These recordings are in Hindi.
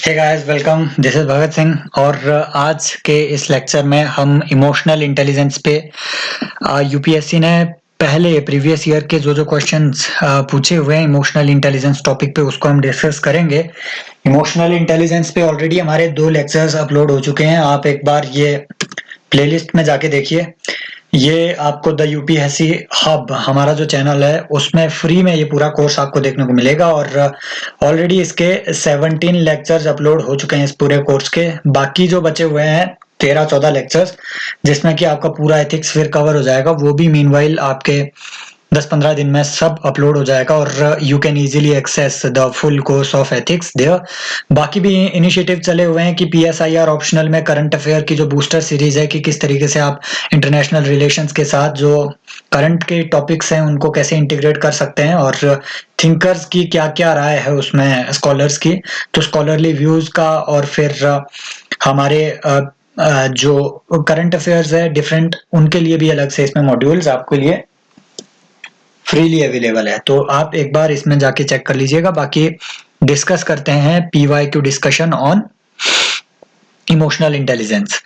Hey guys, welcome. This is Bhagat Singh और आज के इस लेक्चर में हम इमोशनल इंटेलिजेंस पे यूपीएससी ने पहले प्रीवियस ईयर के जो क्वेश्चंस पूछे हुए हैं इमोशनल इंटेलिजेंस टॉपिक पे उसको हम डिस्कस करेंगे। इमोशनल इंटेलिजेंस पे ऑलरेडी हमारे 2 लेक्चर्स अपलोड हो चुके हैं। आप एक बार ये प्लेलिस्ट में जाके देखिए। ये आपको द यूपीएससी हब हमारा जो चैनल है उसमें फ्री में ये पूरा कोर्स आपको देखने को मिलेगा और ऑलरेडी इसके 17 लेक्चर्स अपलोड हो चुके हैं इस पूरे कोर्स के। बाकी जो बचे हुए हैं 13-14 लेक्चर्स जिसमें कि आपका पूरा एथिक्स फिर कवर हो जाएगा, वो भी मीनवाइल आपके 10-15 दिन में सब अपलोड हो जाएगा और you can easily access the full course of ethics there. बाकी भी इनिशिएटिव चले हुए हैं कि पीएसआईआर ऑप्शनल में करंट अफेयर की जो बूस्टर सीरीज है कि किस तरीके से आप इंटरनेशनल रिलेशंस के साथ जो करंट के टॉपिक्स हैं उनको कैसे इंटीग्रेट कर सकते हैं और थिंकर्स की क्या क्या राय है उसमें स्कॉलर्स की, तो स्कॉलरली व्यूज का और फिर हमारे जो करंट अफेयर्स है डिफरेंट, उनके लिए भी अलग से इसमें मॉड्यूल्स आपके लिए फ्रीली अवेलेबल है। तो आप एक बार इसमें जाके चेक कर लीजिएगा। बाकी डिस्कस करते हैं PYQ discussion on emotional intelligence.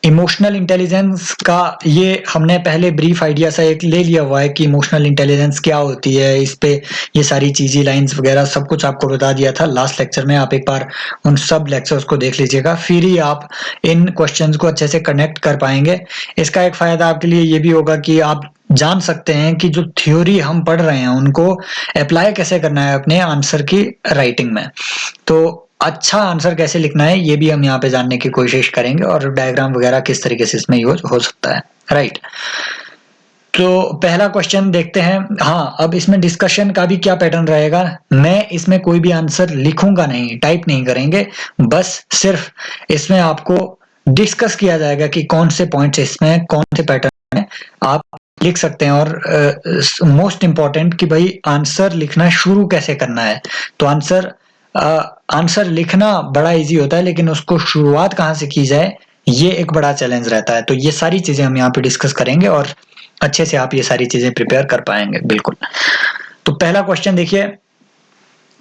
Emotional intelligence का ये हमने पहले ब्रीफ आइडिया सा एक ले लिया हुआ है कि इमोशनल इंटेलिजेंस क्या होती है। इस पे ये सारी चीजें, लाइंस वगैरह सब कुछ आपको बता दिया था लास्ट लेक्चर में। आप एक बार उन सब लेक्चर्स को देख लीजिएगा, फिर ही आप इन क्वेश्चंस को अच्छे से कनेक्ट कर पाएंगे। इसका एक फायदा आपके लिए ये भी होगा कि आप जान सकते हैं कि जो थ्योरी हम पढ़ रहे हैं उनको अप्लाई कैसे करना है अपने आंसर की राइटिंग में। तो अच्छा आंसर कैसे लिखना है ये भी हम यहाँ पे जानने की कोशिश करेंगे और डायग्राम वगैरह किस तरीके से इसमें यूज हो सकता है, राइट। तो पहला क्वेश्चन देखते हैं। हाँ, अब इसमें डिस्कशन का भी क्या पैटर्न रहेगा। मैं इसमें कोई भी आंसर लिखूंगा नहीं, टाइप नहीं करेंगे, बस सिर्फ इसमें आपको डिस्कस किया जाएगा कि कौन से पॉइंट्स इसमें, कौन से पैटर्न है आप लिख सकते हैं। और मोस्ट इंपॉर्टेंट कि भाई आंसर लिखना शुरू कैसे करना है। तो आंसर लिखना बड़ा इजी होता है, लेकिन उसको शुरुआत कहाँ से की जाए ये एक बड़ा चैलेंज रहता है। तो ये सारी चीजें हम यहाँ पे डिस्कस करेंगे और अच्छे से आप ये सारी चीजें प्रिपेयर कर पाएंगे, बिल्कुल। तो पहला क्वेश्चन देखिए,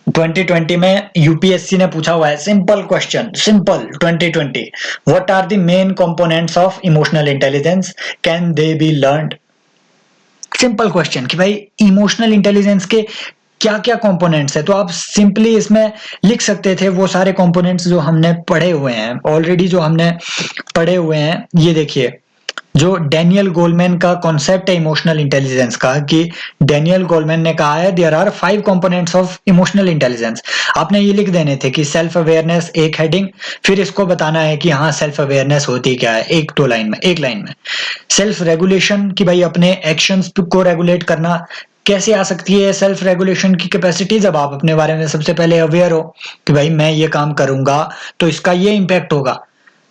2020 में यूपीएससी ने पूछा हुआ है, simple question, simple 2020, what are the main components of emotional intelligence, can they be learned. Simple question कि भाई इमोशनल इंटेलिजेंस के क्या क्या कंपोनेंट्स है। तो आप सिंपली इसमें लिख सकते थे वो सारे कंपोनेंट्स जो हमने पढ़े हुए हैं ऑलरेडी, जो हमने पढ़े हुए हैं। ये देखिए, जो डैनियल गोलमैन का कॉन्सेप्ट है इमोशनल इंटेलिजेंस का, कि डैनियल गोलमैन ने कहा है there are 5 components of emotional intelligence. आपने ये लिख देने थे कि सेल्फ अवेयरनेस एक हेडिंग, फिर इसको बताना है कि हाँ सेल्फ अवेयरनेस होती क्या है, एक लाइन में। सेल्फ रेगुलेशन कि भाई अपने एक्शंस को रेगुलेट करना कैसे आ सकती है। सेल्फ रेगुलेशन की कैपेसिटी जब आप अपने बारे में सबसे पहले अवेयर हो कि भाई मैं ये काम करूंगा तो इसका ये इंपैक्ट होगा।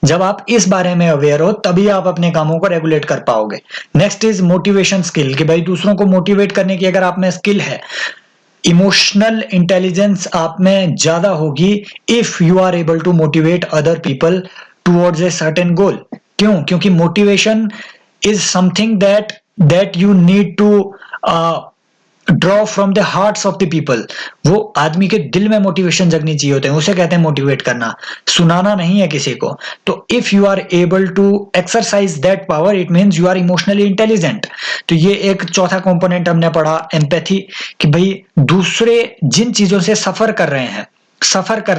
जब आप इस बारे में अवेयर हो तभी आप अपने कामों को रेगुलेट कर पाओगे। नेक्स्ट इज मोटिवेशन स्किल कि भाई दूसरों को मोटिवेट करने की अगर आप में स्किल है, इमोशनल इंटेलिजेंस आप में ज्यादा होगी if you are able to motivate other people towards a certain goal. क्यों? क्योंकि motivation is something that you need to draw from the hearts of the people. वो आदमी के दिल में मोटिवेशन जगनी चाहिए होते हैं, उसे कहते हैं मोटिवेट करना, सुनाना नहीं है किसी को। तो if you are able to exercise that power it means you are emotionally intelligent. तो ये एक चौथा कंपोनेंट हमने पढ़ा, एम्पैथी, कि भाई दूसरे जिन चीजों से सफर कर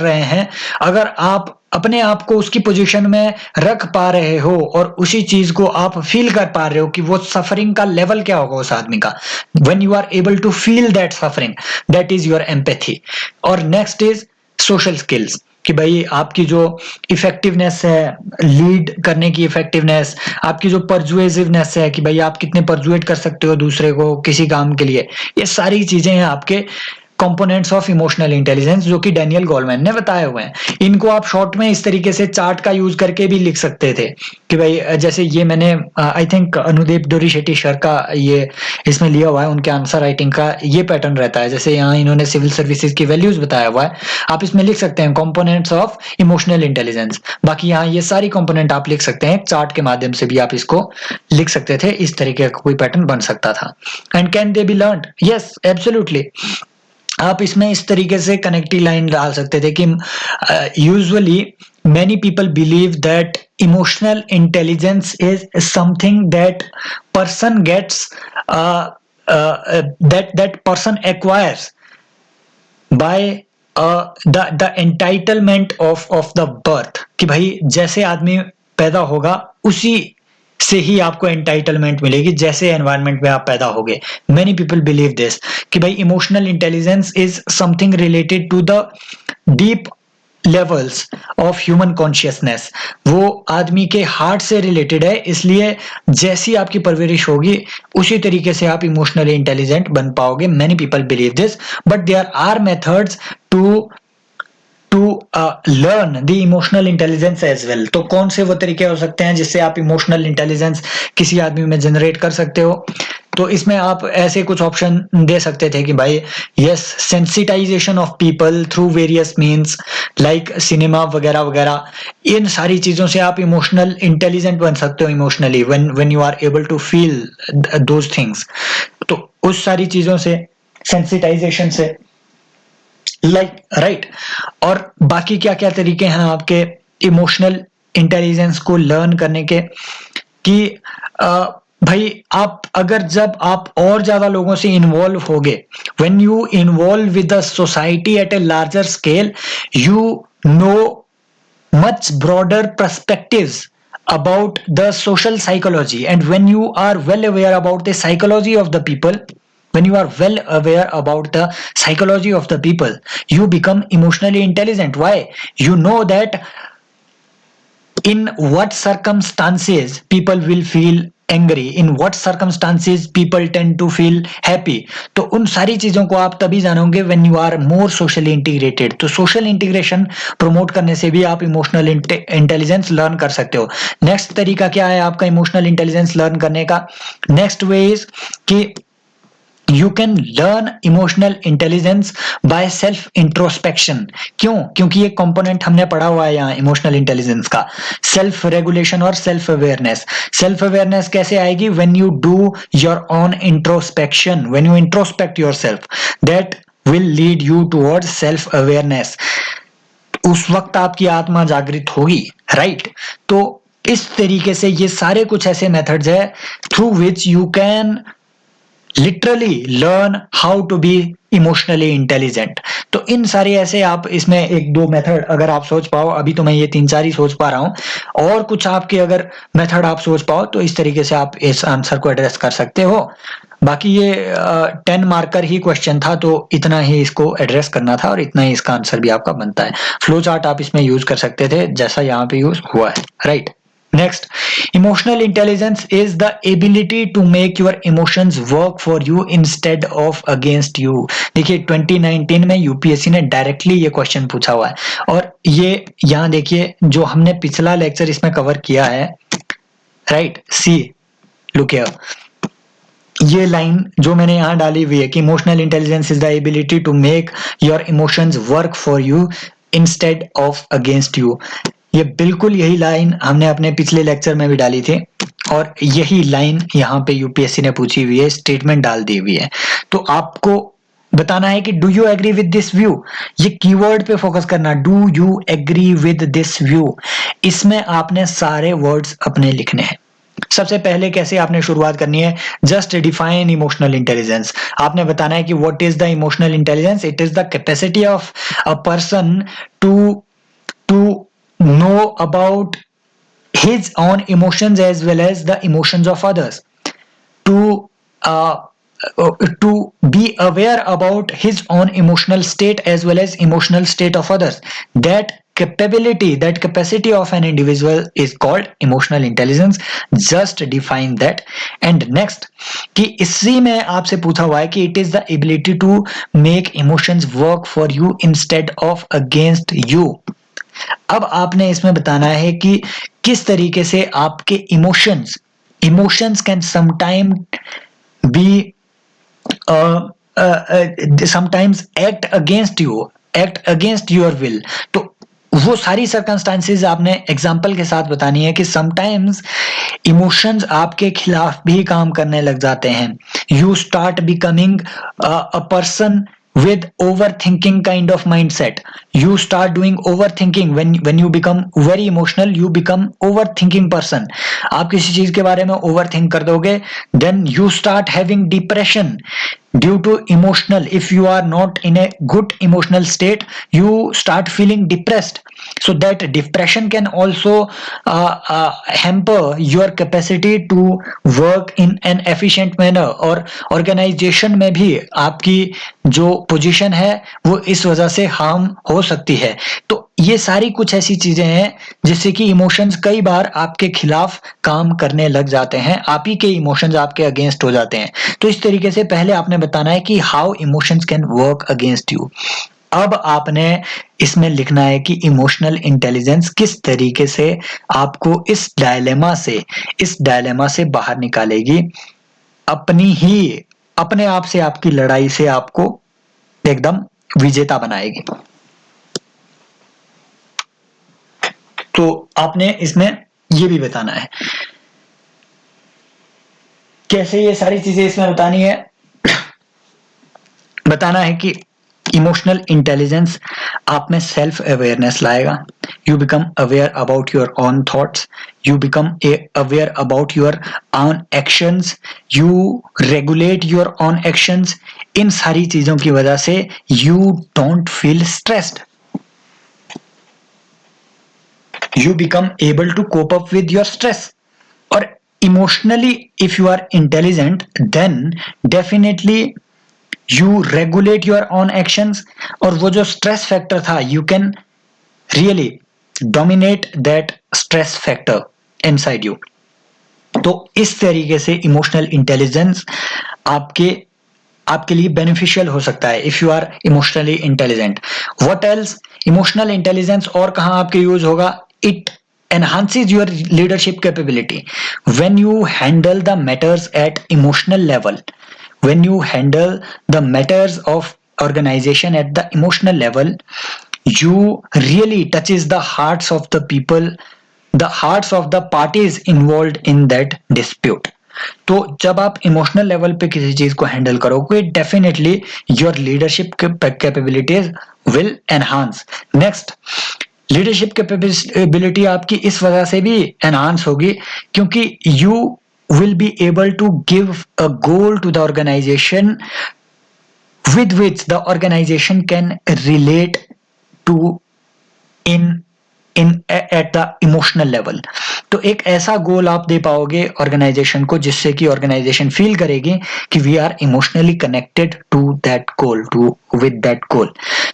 रहे हैं अगर आप अपने आप को उसकी पोजीशन में रख पा रहे हो और उसी चीज को आप फील कर पा रहे हो कि वो सफरिंग का लेवल क्या होगा उस आदमी का, when you are able to feel that suffering, that is your empathy. और नेक्स्ट इज सोशल स्किल्स कि भाई आपकी जो इफेक्टिवनेस है, लीड करने की इफेक्टिवनेस, आपकी जो परजुएसिवनेस है कि भाई आप कितने परजुएट कर सकते हो दूसरे को किसी काम के लिए, ये सारी चीजें हैं आपके कंपोनेंट्स ऑफ इमोशनल इंटेलिजेंस जो कि डैनियल गोलमैन ने बताए हुए हैं। इनको आप शॉर्ट में इस तरीके से चार्ट का यूज करके भी लिख सकते थे कि भाई जैसे ये मैंने आई थिंक अनुदीप डोरी शेट्टी सर का ये इसमें लिया हुआ है, उनके आंसर राइटिंग का ये पैटर्न रहता है। जैसे यहाँ इन्होंने सिविल सर्विसेज की वैल्यूज बताया हुआ है, आप इसमें लिख सकते हैं कंपोनेंट्स ऑफ इमोशनल इंटेलिजेंस। बाकी यहाँ ये सारी कंपोनेंट आप लिख सकते हैं, चार्ट के माध्यम से भी आप इसको लिख सकते थे, इस तरीके का कोई पैटर्न बन सकता था। And can they B learned? Yes, absolutely. आप इसमें इस तरीके से कनेक्टिंग लाइन डाल सकते थे कि usually many people believe that emotional intelligence is something that person gets that person acquires by the entitlement of the birth, कि भाई जैसे आदमी पैदा होगा उसी से ही आपको एंटाइटलमेंट मिलेगी जैसे एनवायरनमेंट में आप पैदा होगे. मेनी पीपल बिलीव दिस कि भाई emotional intelligence is something related to the deep levels of human consciousness. वो आदमी के हार्ट से रिलेटेड है, इसलिए जैसी आपकी परवरिश होगी उसी तरीके से आप इमोशनली इंटेलिजेंट बन पाओगे. Many people believe this, but there are methods to learn the emotional intelligence as well. तो कौन से वो तरीके हो सकते हैं जिससे आप इमोशनल इंटेलिजेंस किसी आदमी में जनरेट कर सकते हो? तो इसमें आप ऐसे कुछ ऑप्शन दे सकते थे कि भाई yes, sensitization of people through various means like cinema वगैरह वगैरह. इन सारी चीजों से आप इमोशनल इंटेलिजेंट बन सकते हो emotionally when you are able to feel those things. तो उस सारी चीजों से, सेंसिटाइजेशन से, लाइक राइट. और बाकी क्या क्या तरीके हैं आपके इमोशनल इंटेलिजेंस को लर्न करने के, कि भाई आप अगर जब आप और ज्यादा लोगों से इन्वॉल्व होगे, when you involve with the society at a larger scale, you know much broader perspectives about the social psychology, and when you are well aware about the psychology of the people, when you are well aware about the psychology of the people, you become emotionally intelligent. Why? You know that in what circumstances people will feel angry, in what circumstances people tend to feel happy. तो उन सारी चीजों को आप तभी जानोगे when you are more socially integrated. तो सोशल इंटीग्रेशन प्रमोट करने से भी आप इमोशनल इंटेलिजेंस लर्न कर सकते हो. नेक्स्ट तरीका क्या है आपका इमोशनल इंटेलिजेंस लर्न करने का? नेक्स्ट वे इज कि you can learn emotional intelligence by self introspection. क्यों? क्योंकि ये कंपोनेंट हमने पढ़ा हुआ है यहाँ इमोशनल इंटेलिजेंस का, सेल्फ रेगुलेशन और सेल्फ अवेयरनेस. सेल्फ अवेयरनेस कैसे आएगी? When you do your own introspection, when you introspect yourself, that will lead you towards self awareness. उस वक्त आपकी आत्मा जागृत होगी, राइट? तो इस तरीके से ये सारे कुछ ऐसे मेथड्स है through which you can literally learn how to be emotionally intelligent. तो इन सारे ऐसे आप इसमें एक दो मेथड अगर आप सोच पाओ, अभी तो मैं ये 3-4 ही सोच पा रहा हूं, और कुछ आपके अगर मेथड आप सोच पाओ तो इस तरीके से आप इस आंसर को एड्रेस कर सकते हो. बाकी ये 10 मार्कर ही क्वेश्चन था, तो इतना ही इसको एड्रेस करना था और इतना ही इसका आंसर भी आपका बनता है. फ्लो चार्ट आप इसमें यूज कर सकते थे जैसा यहाँ पे यूज हुआ है, right? Next, emotional intelligence is the ability to make your emotions work for you instead of against you. देखिए 2019 में यूपीएससी ने डायरेक्टली ये क्वेश्चन पूछा हुआ है, और ये यहाँ देखिए जो हमने पिछला लेक्चर इसमें कवर किया है, राइट? सी लुक हियर, ये लाइन जो मैंने यहाँ डाली हुई है कि emotional intelligence is the ability to make your emotions work for you instead of against you. ये बिल्कुल यही लाइन हमने अपने पिछले लेक्चर में भी डाली थी, और यही लाइन यहाँ पे यूपीएससी ने पूछी हुई है, स्टेटमेंट डाल दी हुई है. तो आपको बताना है कि do you agree with this view. ये कीवर्ड पे फोकस करना, do you agree with this view. इसमें आपने सारे वर्ड्स अपने लिखने हैं. सबसे पहले कैसे आपने शुरुआत करनी है? Just define emotional intelligence. आपने बताना है कि what is the emotional intelligence. It is the capacity of a person to know about his own emotions as well as the emotions of others, to be aware about his own emotional state as well as emotional state of others. That capacity of an individual is called emotional intelligence. Just define that. And next, कि इसी में आपसे पूछा हुआ है कि it is the ability to make emotions work for you instead of against you. अब आपने इसमें बताना है कि किस तरीके से आपके emotions can sometime be sometimes act against your will. तो वो सारी सर्कमस्टांसेस आपने एग्जाम्पल के साथ बतानी है कि समटाइम्स इमोशंस आपके खिलाफ भी काम करने लग जाते हैं. You start becoming a person with overthinking kind of mindset. You start doing overthinking when you become very emotional, you become overthinking person. आप किसी चीज के बारे में overthink कर दोगे, then you start having depression due to emotional. If you are not in a good emotional state, you start feeling depressed. So that depression can also hamper your capacity to work in an efficient manner, और organization में भी आपकी जो पोजीशन है वो इस वजह से हार्म हो सकती है. तो ये सारी कुछ ऐसी चीजें हैं जिससे कि इमोशंस कई बार आपके खिलाफ काम करने लग जाते हैं, आप ही के इमोशंस आपके अगेंस्ट हो जाते हैं. तो इस तरीके से पहले आपने बताना है कि how emotions can work against you. अब आपने इसमें लिखना है कि इमोशनल इंटेलिजेंस किस तरीके से आपको इस डायलेमा से बाहर निकालेगी, अपने आप से आपकी लड़ाई से आपको एकदम विजेता बनाएगी. तो आपने इसमें ये भी बताना है कैसे ये सारी चीजें इसमें बताना है कि इमोशनल इंटेलिजेंस आप में सेल्फ अवेयरनेस लाएगा. You become aware about your own thoughts, you become aware about your own actions, you regulate your own actions. इन सारी चीजों की वजह से you don't feel stressed. You become able to cope up with your stress. और emotionally if you are intelligent, then definitely you regulate your own actions. और वो जो stress factor था, you can really dominate that stress factor inside you. तो इस तरीके से इमोशनल इंटेलिजेंस आपके लिए बेनिफिशियल हो सकता है if you are emotionally intelligent. What else? Emotional intelligence और कहां आपके यूज होगा? It enhances your leadership capability. When you handle the matters at emotional level, when you handle the matters of organization at the emotional level, you really touches the hearts of the people, the hearts of the parties involved in that dispute. तो जब आप इमोशनल लेवल पे किसी चीज को हैंडल करोगे, definitely your leadership capabilities will enhance. Next, leadership capability आपकी इस वजह से भी एनहांस होगी क्योंकि you will be able to give a goal to the organization with which the organization can relate to at the emotional level. तो एक ऐसा गोल आप दे पाओगे ऑर्गेनाइजेशन को जिससे कि ऑर्गेनाइजेशन फील करेगी कि we are emotionally connected to that goal, to with that goal.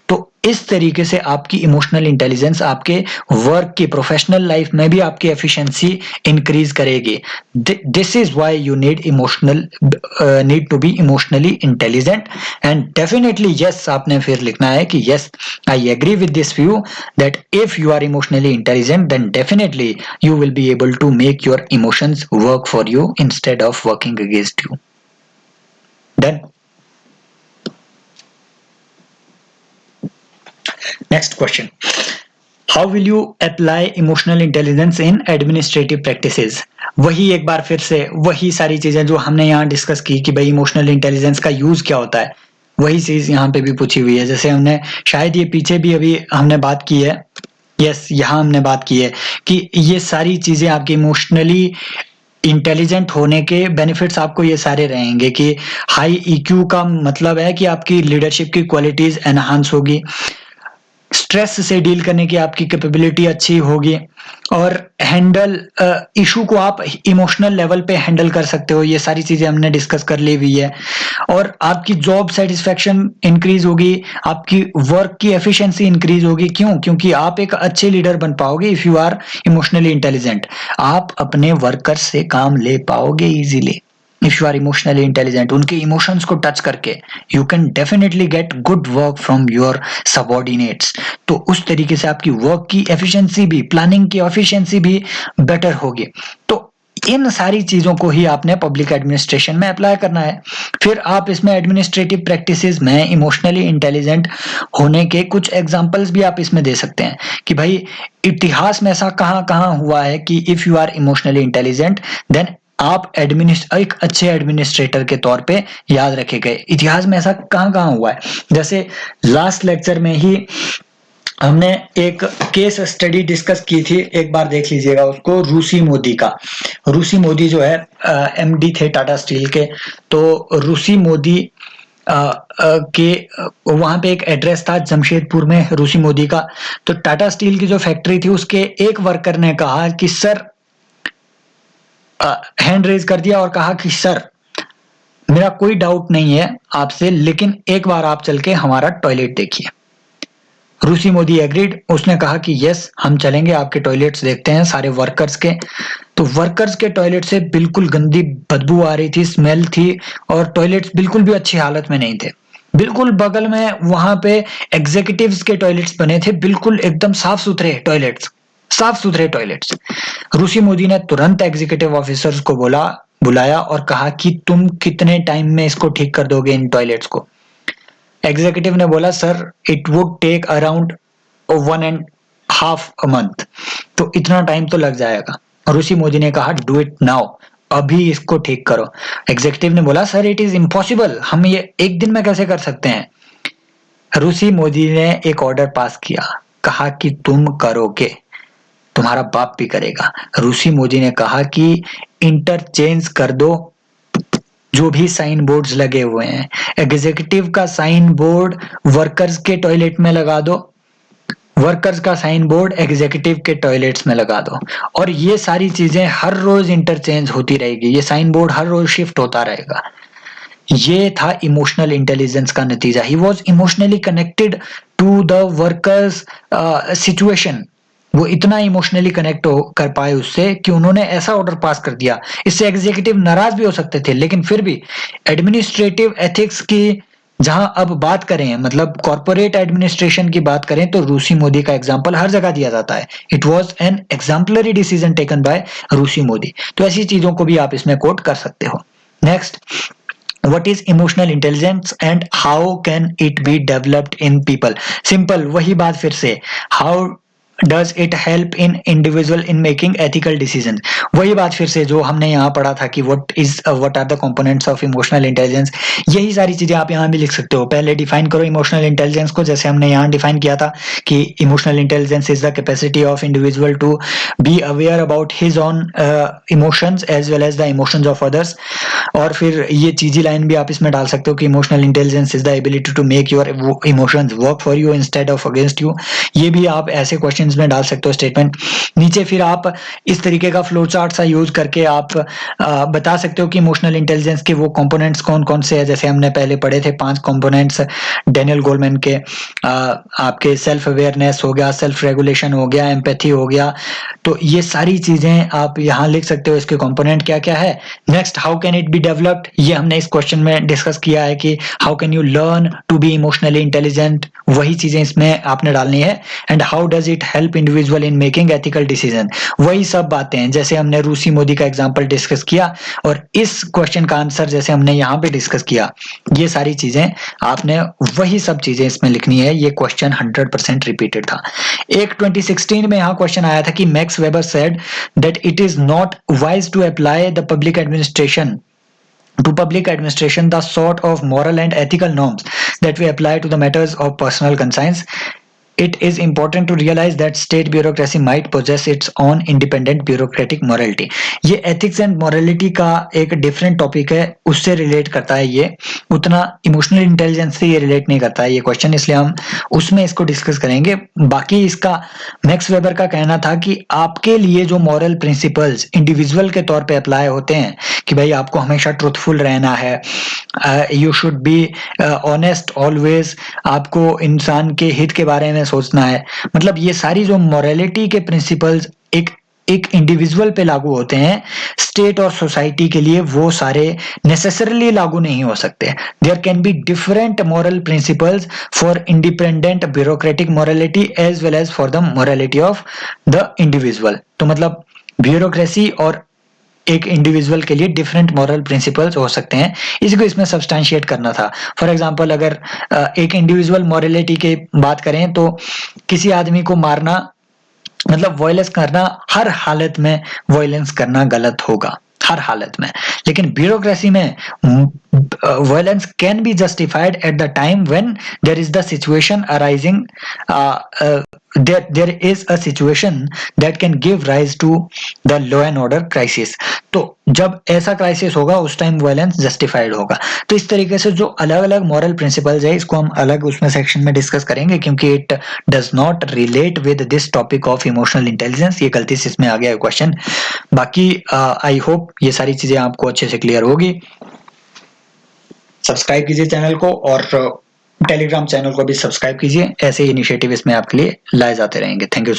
तो इस तरीके से आपकी इमोशनल इंटेलिजेंस आपके वर्क की प्रोफेशनल लाइफ में भी आपकी एफिशिएंसी इंक्रीज करेगी. This is why you need to be emotionally intelligent. And definitely yes, आपने फिर लिखना है कि yes, I agree with this view that if you are emotionally intelligent then definitely you will be able to make your emotions work for you instead of working against you. Done. Next question. How will you apply emotional intelligence in administrative practices? वही एक बार फिर से वही सारी चीजें जो हमने यहाँ डिस्कस की कि भाई इमोशनल इंटेलिजेंस का यूज क्या होता है, वही चीज यहाँ पे भी पूछी हुई है. जैसे हमने शायद ये पीछे भी अभी हमने बात की है, यस यहाँ हमने बात की है कि ये सारी चीजें आपके इमोशनली इंटेलिजेंट होने के बेनिफिट्स आपको ये सारे रहेंगे कि हाई ईक्यू का मतलब है कि आपकी लीडरशिप की क्वालिटीज एनहांस होगी, स्ट्रेस से डील करने की आपकी कैपेबिलिटी अच्छी होगी, और हैंडल इशू को आप इमोशनल लेवल पे हैंडल कर सकते हो. ये सारी चीजें हमने डिस्कस कर ली हुई है. और आपकी जॉब सेटिस्फेक्शन इंक्रीज होगी, आपकी वर्क की एफिशिएंसी इंक्रीज होगी. क्यों? क्योंकि आप एक अच्छे लीडर बन पाओगे if you are emotionally intelligent. आप अपने वर्कर्स से काम ले पाओगे easily if you are emotionally intelligent. उनके इमोशंस को टच करके you can definitely get good work from your subordinates. तो उस तरीके से आपकी वर्क की एफिशिएंसी भी, प्लानिंग की एफिशिएंसी भी बेटर होगी. तो इन सारी चीजों को ही आपने पब्लिक एडमिनिस्ट्रेशन में अप्लाई करना है. फिर आप इसमें एडमिनिस्ट्रेटिव प्रैक्टिसेस में इमोशनली इंटेलिजेंट होने के कुछ एग्जांपल्स भी आप इसमें दे सकते हैं कि भाई इतिहास में ऐसा कहां कहां हुआ है कि if you are emotionally intelligent then आप एक अच्छे एडमिनिस्ट्रेटर के तौर पे याद रखे गए। इतिहास में ऐसा कहाँ कहाँ हुआ है, जैसे लास्ट लेक्चर में ही हमने एक केस स्टडी डिस्कस की थी, एक बार देख लीजिएगा उसको, रूसी मोदी का। रूसी मोदी जो है एमडी थे टाटा स्टील के, तो रूसी मोदी के वहां पे एक एड्रेस था जमशेदपुर में रूसी मोदी का। तो टाटा स्टील की जो फैक्ट्री थी उसके एक वर्कर ने कहा कि सर, हैंड रेज कर दिया और कहा कि सर मेरा कोई डाउट नहीं है आपसे, लेकिन एक बार आप चल के हमारा टॉयलेट देखिए। रूसी मोदी एग्रीड, उसने कहा कि यस हम चलेंगे, आपके टॉयलेट्स देखते हैं सारे वर्कर्स के। तो वर्कर्स के टॉयलेट से बिल्कुल गंदी बदबू आ रही थी, स्मेल थी, और टॉयलेट्स बिल्कुल भी अच्छी हालत में नहीं थे। बिल्कुल बगल में वहां पे एग्जीक्यूटिव्स के टॉयलेट्स बने थे, बिल्कुल एकदम साफ सुथरे टॉयलेट्स, साफ सुथरे टॉयलेट्स। रूसी मोदी ने तुरंत एग्जीक्यूटिव ऑफिसर्स को बुलाया और कहा कि तुम कितने टाइम में इसको ठीक कर दोगे इन टॉयलेट्स को। एग्जीक्यूटिव ने बोला sir it would take around 1.5 month, तो इतना टाइम तो लग जाएगा। रूसी मोदी ने कहा डू इट नाउ, अभी इसको ठीक करो। एग्जीक्यूटिव ने बोला सर इट इज इम्पॉसिबल, हम ये एक दिन में कैसे कर सकते हैं। रूसी मोदी ने एक ऑर्डर पास किया, कहा कि तुम करोगे, तुम्हारा बाप भी करेगा। रूसी मोदी ने कहा कि इंटरचेंज कर दो जो भी साइन बोर्ड्स लगे हुए हैं, एग्जीक्यूटिव का साइन बोर्ड वर्कर्स के टॉयलेट में लगा दो, वर्कर्स का साइन बोर्ड एग्जीक्यूटिव के टॉयलेट्स में लगा दो, और ये सारी चीजें हर रोज इंटरचेंज होती रहेगी, ये साइन बोर्ड हर रोज शिफ्ट होता रहेगा। ये था इमोशनल इंटेलिजेंस का नतीजा। He was emotionally connected to the workers situation, वो इतना इमोशनली कनेक्ट कर पाए उससे कि उन्होंने ऐसा ऑर्डर पास कर दिया। इससे एग्जीक्यूटिव नाराज भी हो सकते थे, लेकिन फिर भी एडमिनिस्ट्रेटिव एथिक्स की जहां अब बात करें, मतलब कॉर्पोरेट एडमिनिस्ट्रेशन की बात करें, तो रूसी मोदी का एग्जांपल हर जगह दिया जाता है। It was an exemplary decision taken by रूसी मोदी। तो ऐसी चीजों को भी आप इसमें कोट कर सकते हो। Next, what is emotional intelligence and how can it be developed in people? Simple, वही बात फिर से, how does it help in individual in making ethical decisions? वही बात फिर से जो हमने यहाँ पढ़ा था कि what are the components of emotional intelligence, यही सारी चीजें आप यहाँ भी लिख सकते हो। पहले डिफाइन करो इमोशनल इंटेलिजेंस को, जैसे हमने यहाँ डिफाइन किया था कि emotional intelligence is the capacity of individual to be aware about his own emotions as well as the emotions of others. और फिर ये चीजी लाइन भी आप इसमें डाल सकते हो कि emotional intelligence is the ability to make your emotions work for you instead of against you. ये भी आप ऐसे क्वेश्चंस में डाल सकते हो स्टेटमेंट। नीचे फिर आप इस तरीके का फ्लो चार्ट सा यूज करके आप बता सकते हो कि इमोशनल इंटेलिजेंस के वो कंपोनेंट्स कौन कौन से हैं। जैसे हमने पहले पढ़े थे 5 कंपोनेंट्स डेनियल गोलमैन के, आपके सेल्फ अवेयरनेस हो गया, सेल्फ रेगुलेशन हो गया, एम्पैथी हो गया। तो ये सारी चीजें आप यहाँ लिख सकते हो, इसके कंपोनेंट क्या क्या है। Next, how can it be developed, ये हमने इस क्वेश्चन में डिस्कस किया है कि how can you learn to be emotionally intelligent, वही चीजें इसमें आपने डालनी है। And how does it help individual in making ethical decision, वही सब बातें हैं जैसे हमने रूसी मोदी का एग्जांपल डिस्कस किया, और इस क्वेश्चन का आंसर जैसे हमने यहाँ पे डिस्कस किया। ये सारी चीजें आपने वही सब चीजें इसमें लिखनी है। ये क्वेश्चन 100% रिपीटेड था। एक 2016 में यहाँ क्वेश्चन आया था कि Max Weber said that it is not wise to apply the public administration to public administration the sort of moral and ethical norms that we apply to the matters of personal conscience. It is important to realize that state bureaucracy might possess its own independent bureaucratic morality. ये ethics and morality का एक different topic है, उससे relate करता है ये, उतना emotional intelligence से ये relate नहीं करता है ये question, इसलिए हम उसमें इसको discuss करेंगे। बाकी इसका मैक्स वेबर का कहना था कि आपके लिए जो moral principles individual के तौर पे apply होते हैं कि भाई आपको हमेशा truthful रहना है, you should be honest always, आपको इंसान के हित के बारे में सोचना है, मतलब ये सारी जो मोरालिटी के प्रिंसिपल्स एक इंडिविजुअल पे लागू होते हैं, स्टेट और सोसाइटी के लिए वो सारे नेसेसरली लागू नहीं हो सकते। There can be different moral principles for independent bureaucratic morality as well as for the morality of the individual. तो मतलब ब्यूरोक्रेसी और एक इंडिविजुअल के लिए डिफरेंट मॉरल प्रिंसिपल्स हो सकते हैं, इसी को इसमें सब्सटैंशिएट करना था। फॉर एग्जांपल अगर एक इंडिविजुअल मॉरलिटी की बात करें तो किसी आदमी को मारना मतलब वायलेंस करना, हर हालत में वायलेंस करना गलत होगा, हर हालत में। लेकिन ब्यूरोक्रेसी में violence can be justified at the time when there is the situation arising, there is a situation that can give rise to the law and order crisis। तो जब ऐसा क्राइसिस होगा उस टाइम वायलेंस जस्टिफाइड होगा। तो इस तरीके से जो अलग अलग मॉरल प्रिंसिपल्स है इसको हम अलग उसमें सेक्शन में डिस्कस करेंगे, क्योंकि it does not relate with this topic of emotional intelligence. ये गलती से इसमें आ गया है क्वेश्चन। बाकी आई होप ये सारी चीजें आपको अच्छे से क्लियर होगी। सब्सक्राइब कीजिए चैनल को और टेलीग्राम चैनल को भी सब्सक्राइब कीजिए। ऐसे इनिशिएटिव इसमें आपके लिए लाए जाते रहेंगे। Thank you.